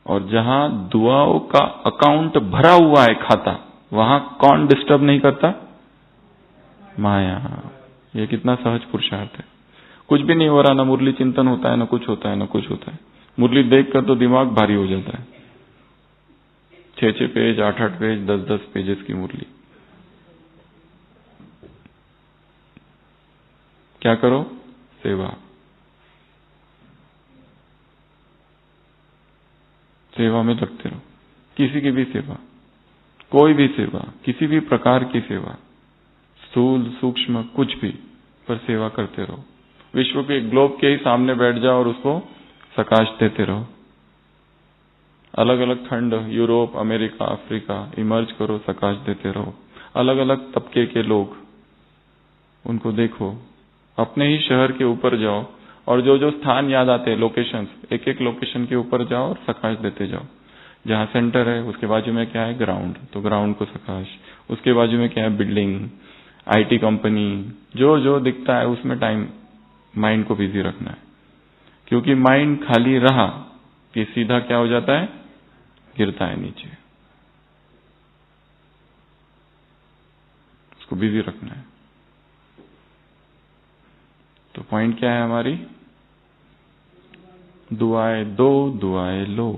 और जहां दुआओं का अकाउंट भरा हुआ है, खाता, वहां कौन डिस्टर्ब नहीं करता? माया। ये कितना सहज पुरुषार्थ है। कुछ भी नहीं हो रहा, ना मुरली चिंतन होता है, ना कुछ होता है, ना कुछ होता है। मुरली देखकर तो दिमाग भारी हो जाता है। 6-6 पेज, 8-8 पेज, 10-10 पेजेस की मुरली। क्या करो? सेवा। सेवा में लगते रहो। किसी की भी सेवा, कोई भी सेवा, किसी भी प्रकार की सेवा, स्थूल सूक्ष्म कुछ भी, पर सेवा करते रहो। विश्व के ग्लोब के ही सामने बैठ जाओ और उसको प्रकाश देते रहो। अलग अलग खंड, यूरोप, अमेरिका, अफ्रीका, इमर्ज करो, प्रकाश देते रहो। अलग अलग तबके के लोग, उनको देखो। अपने ही शहर के ऊपर जाओ और जो जो स्थान याद आते हैं, लोकेशंस, एक एक लोकेशन के ऊपर जाओ और प्रकाश देते जाओ। जहां सेंटर है उसके बाजू में क्या है, ग्राउंड, तो ग्राउंड को प्रकाश। उसके बाजू में क्या है, बिल्डिंग, आईटी कंपनी, जो जो दिखता है उसमें टाइम, माइंड को बिजी रखना है। क्योंकि माइंड खाली रहा कि सीधा क्या हो जाता है, गिरता है नीचे। उसको बिजी रखना है। तो पॉइंट क्या है हमारी, दुआएं दो, दुआएं लो।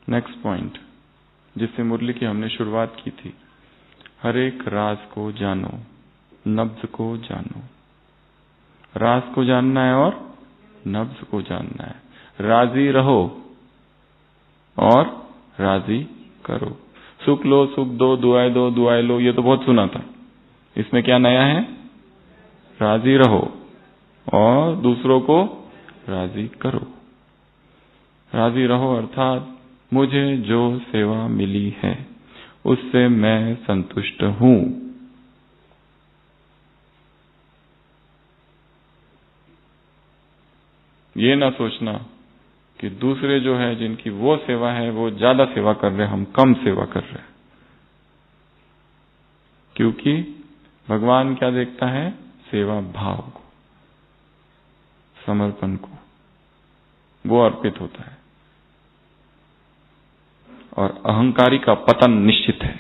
नेक्स्ट पॉइंट, जिससे मुरली की हमने शुरुआत की थी, हर एक राज को जानो, नब्ज को जानो। राज को जानना है और नब्ज को जानना है। राजी रहो और राजी करो। सुख लो, सुख दो, दुआएं दो, दुआएं लो, ये तो बहुत सुना था। इसमें क्या नया है, राजी रहो और दूसरों को राजी करो। राजी रहो अर्थात मुझे जो सेवा मिली है उससे मैं संतुष्ट हूं। ये ना सोचना कि दूसरे जो है, जिनकी वो सेवा है, वो ज्यादा सेवा कर रहे हैं, हम कम सेवा कर रहे हैं। क्योंकि भगवान क्या देखता है, सेवा भाव को, समर्पण को, वो अर्पित होता है। और अहंकारी का पतन निश्चित है,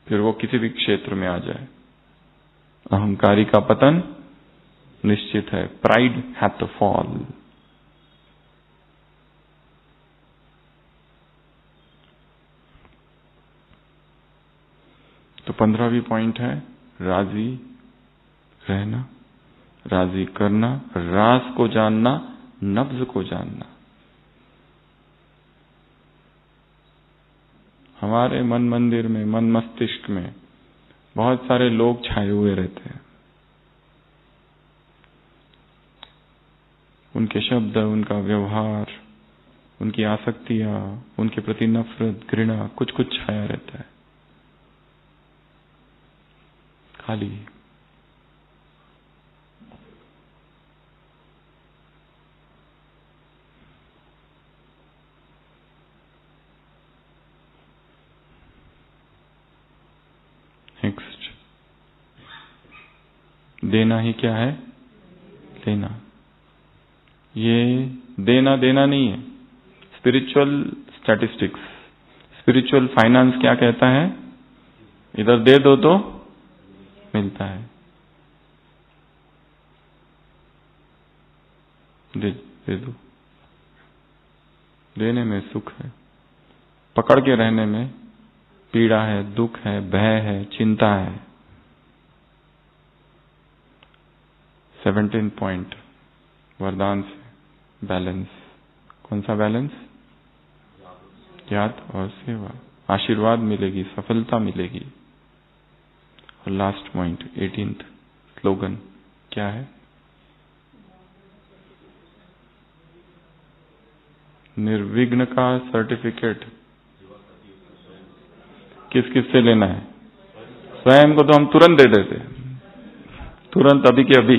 फिर वो किसी भी क्षेत्र में आ जाए। अहंकारी का पतन निश्चित है। Pride have to fall. तो 15वीं पॉइंट है राजी रहना, राजी करना, राज को जानना, नब्ज को जानना। हमारे मन मंदिर में, मन मस्तिष्क में बहुत सारे लोग छाए हुए रहते हैं। उनके शब्द, उनका व्यवहार, उनकी आसक्तियां, उनके प्रति नफरत, घृणा, कुछ कुछ छाया रहता है, खाली। नेक्स्ट, देना ही क्या है, लेना। ये देना देना नहीं है। स्पिरिचुअल स्टैटिस्टिक्स, स्पिरिचुअल फाइनेंस क्या कहता है, इधर दे दो तो मिलता है। दे दो। देने में सुख है, पकड़ के रहने में पीड़ा है, दुख है, भय है, चिंता है। 17 पॉइंट वरदान से बैलेंस। कौन सा बैलेंस, याद और सेवा। आशीर्वाद मिलेगी, सफलता मिलेगी। और लास्ट पॉइंट 18th स्लोगन क्या है, निर्विघ्न का सर्टिफिकेट किस किस से लेना है। स्वयं को तो हम तुरंत दे देते, तुरंत, अभी के अभी।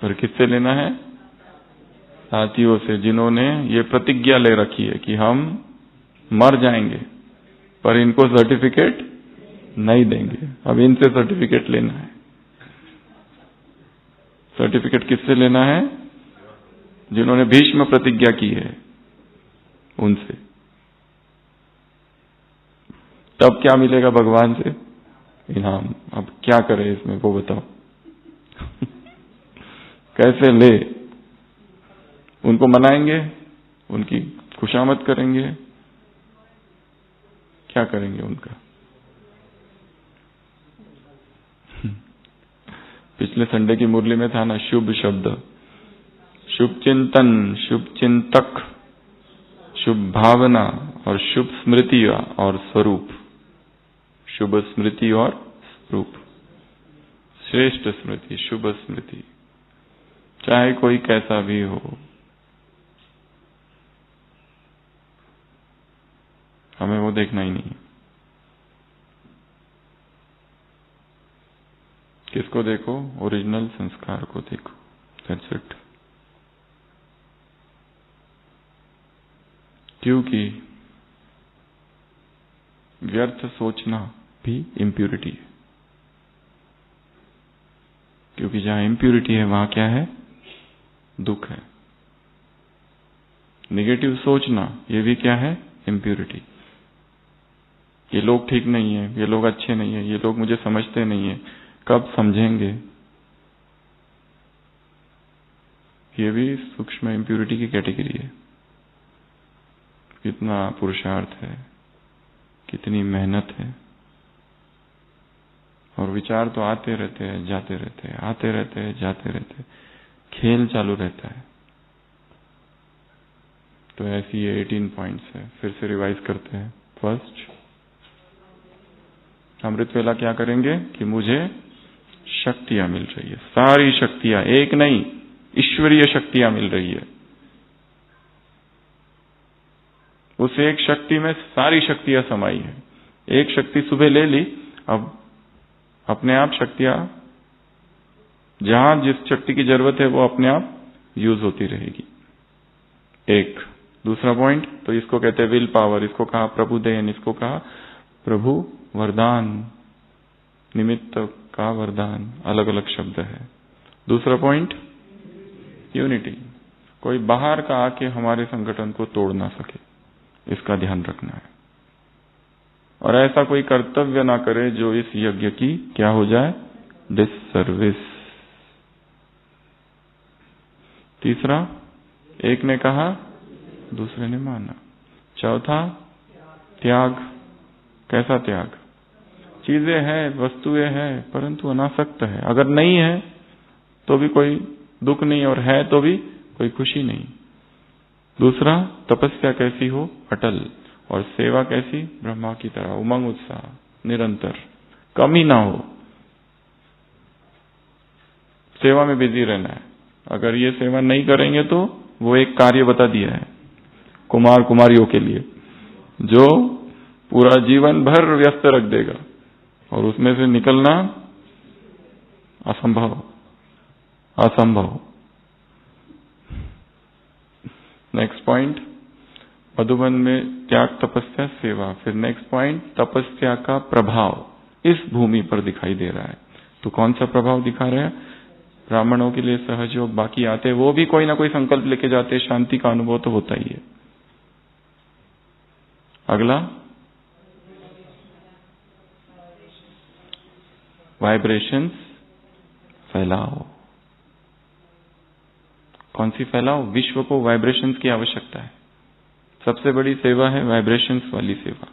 पर किससे लेना है, साथियों से, जिन्होंने ये प्रतिज्ञा ले रखी है कि हम मर जाएंगे पर इनको सर्टिफिकेट नहीं देंगे। अब इनसे सर्टिफिकेट लेना है। सर्टिफिकेट किससे लेना है, जिन्होंने भीष्म प्रतिज्ञा की है उनसे। तब क्या मिलेगा भगवान से, इनाम। अब क्या करें इसमें, वो बताओ। कैसे ले, उनको मनाएंगे, उनकी खुशामद करेंगे, क्या करेंगे उनका। पिछले संडे की मुरली में था ना, शुभ शब्द, शुभ चिंतन, शुभ चिंतक, शुभ भावना और शुभ स्मृति और स्वरूप। शुभ स्मृति और रूप। श्रेष्ठ स्मृति, शुभ स्मृति, चाहे कोई कैसा भी हो, हमें वो देखना ही नहीं। किसको देखो? ओरिजिनल संस्कार को देखो। That's it. क्योंकि व्यर्थ सोचना भी इम्प्यूरिटी है। क्योंकि जहां इम्प्यूरिटी है वहां क्या है? दुख है। नेगेटिव सोचना ये भी क्या है? इम्प्यूरिटी। ये लोग ठीक नहीं है, ये लोग अच्छे नहीं है, ये लोग मुझे समझते नहीं है। कब समझेंगे? ये भी सूक्ष्म इम्प्यूरिटी की कैटेगरी है। कितना पुरुषार्थ है, कितनी मेहनत है, और विचार तो आते रहते हैं, जाते रहते हैं, आते रहते हैं, जाते रहते हैं, खेल चालू रहता है। तो ऐसी ये 18 पॉइंट्स है। फिर से रिवाइज करते हैं। फर्स्ट, अमृत वेला क्या करेंगे कि मुझे शक्तियां मिल रही है, सारी शक्तियां, एक नहीं, ईश्वरीय शक्तियां मिल रही है। उस एक शक्ति में सारी शक्तियां समाई है। एक शक्ति सुबह ले ली, अब अपने आप शक्तियां, जहां जिस शक्ति की जरूरत है वो अपने आप यूज होती रहेगी। एक दूसरा पॉइंट, तो इसको कहते हैं विल पावर, इसको कहा प्रभु देन, इसको कहा प्रभु वरदान, निमित्त का वरदान, अलग अलग शब्द है। दूसरा पॉइंट यूनिटी, कोई बाहर का आके हमारे संगठन को तोड़ ना सके, इसका ध्यान रखना है। और ऐसा कोई कर्तव्य ना करे जो इस यज्ञ की क्या हो जाए? डिससर्विस। तीसरा, एक ने कहा दूसरे ने माना। चौथा, त्याग। कैसा त्याग? चीजें हैं, वस्तुएं हैं, परंतु अनासक्त है। अगर नहीं है तो भी कोई दुख नहीं, और है तो भी कोई खुशी नहीं। दूसरा, तपस्या कैसी हो? अटल। और सेवा कैसी? ब्रह्मा की तरह, उमंग उत्साह, निरंतर, कमी ना हो। सेवा में बिजी रहना है। अगर ये सेवा नहीं करेंगे तो वो एक कार्य बता दिया है कुमार कुमारियों के लिए, जो पूरा जीवन भर व्यस्त रख देगा, और उसमें से निकलना असंभव, असंभव। नेक्स्ट पॉइंट, मधुबन में त्याग, तपस्या, सेवा। फिर नेक्स्ट पॉइंट, तपस्या का प्रभाव इस भूमि पर दिखाई दे रहा है। तो कौन सा प्रभाव दिखा रहे हैं? ब्राह्मणों के लिए सहयोग, बाकी आते वो भी कोई ना कोई संकल्प लेके जाते, शांति का अनुभव तो होता ही है। अगला, वाइब्रेशंस फैलाओ। कौन सी फैलाओ? विश्व को वाइब्रेशंस की आवश्यकता है। सबसे बड़ी सेवा है वाइब्रेशंस वाली सेवा।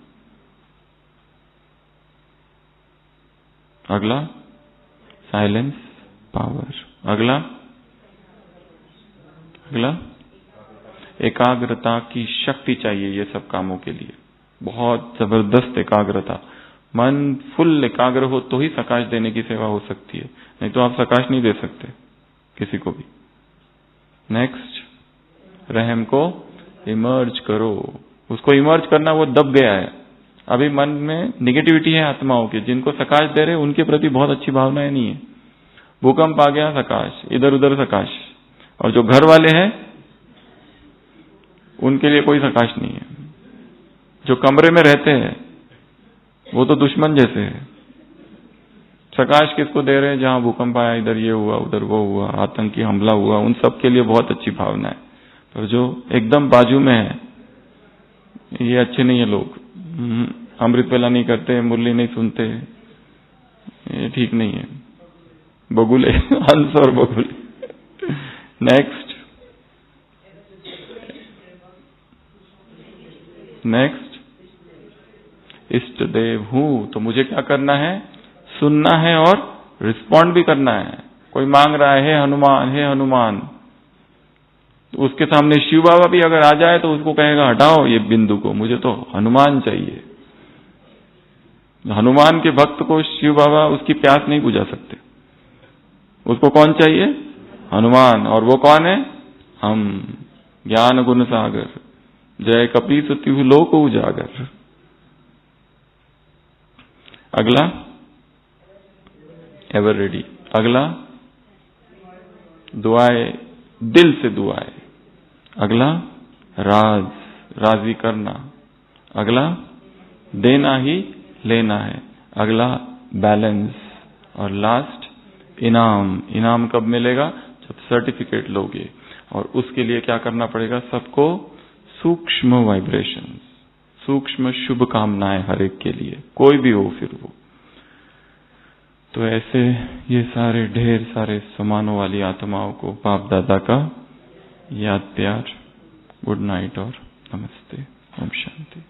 अगला, साइलेंस पावर। अगला, एकाग्रता की शक्ति चाहिए ये सब कामों के लिए, बहुत जबरदस्त एकाग्रता। मन फुल एकाग्र हो तो ही सकाश देने की सेवा हो सकती है, नहीं तो आप सकाश नहीं दे सकते किसी को भी। नेक्स्ट, रहम को इमर्ज करो। उसको इमर्ज करना, वो दब गया है। अभी मन में निगेटिविटी है आत्माओं की, जिनको सकाश दे रहे उनके प्रति बहुत अच्छी भावनाएं नहीं है। भूकंप आ गया, सकाश, इधर उधर सकाश, और जो घर वाले हैं उनके लिए कोई सकाश नहीं है। जो कमरे में रहते हैं वो तो दुश्मन जैसे है। सकाश किसको दे रहे हैं? जहां भूकंप आया, इधर ये हुआ, उधर वो हुआ, आतंकी हमला हुआ, उन सब के लिए बहुत अच्छी भावना है। पर जो एकदम बाजू में है, ये अच्छे नहीं है लोग, अमृत वेला नहीं करते, मुरली नहीं सुनते, ये ठीक नहीं है, बगुले, हंस और बगुले। नेक्स्ट, इष्ट देव हूं, तो मुझे क्या करना है? सुनना है और रिस्पॉन्ड भी करना है। कोई मांग रहा है, हे हनुमान, हे हनुमान, तो उसके सामने शिव बाबा भी अगर आ जाए तो उसको कहेगा हटाओ ये बिंदु को, मुझे तो हनुमान चाहिए। हनुमान के भक्त को शिव बाबा उसकी प्यास नहीं बुझा सकते। उसको कौन चाहिए? हनुमान। और वो कौन है? हम। ज्ञान गुण सागर, जय कपीस तिहु लोक उजागर। अगला एवर रेडी। अगला दुआएं, दिल से दुआएं। अगला राज, राजी करना। अगला देना ही लेना है। अगला बैलेंस। और लास्ट इनाम। इनाम कब मिलेगा? जब सर्टिफिकेट लोगे। और उसके लिए क्या करना पड़ेगा? सबको सूक्ष्म वाइब्रेशंस, सूक्ष्म शुभकामनाएं हर एक के लिए, कोई भी हो फिर वो। तो ऐसे ये सारे ढेर सारे समानों वाली आत्माओं को बाप दादा का याद प्यार, गुड नाइट और नमस्ते। ओम शांति।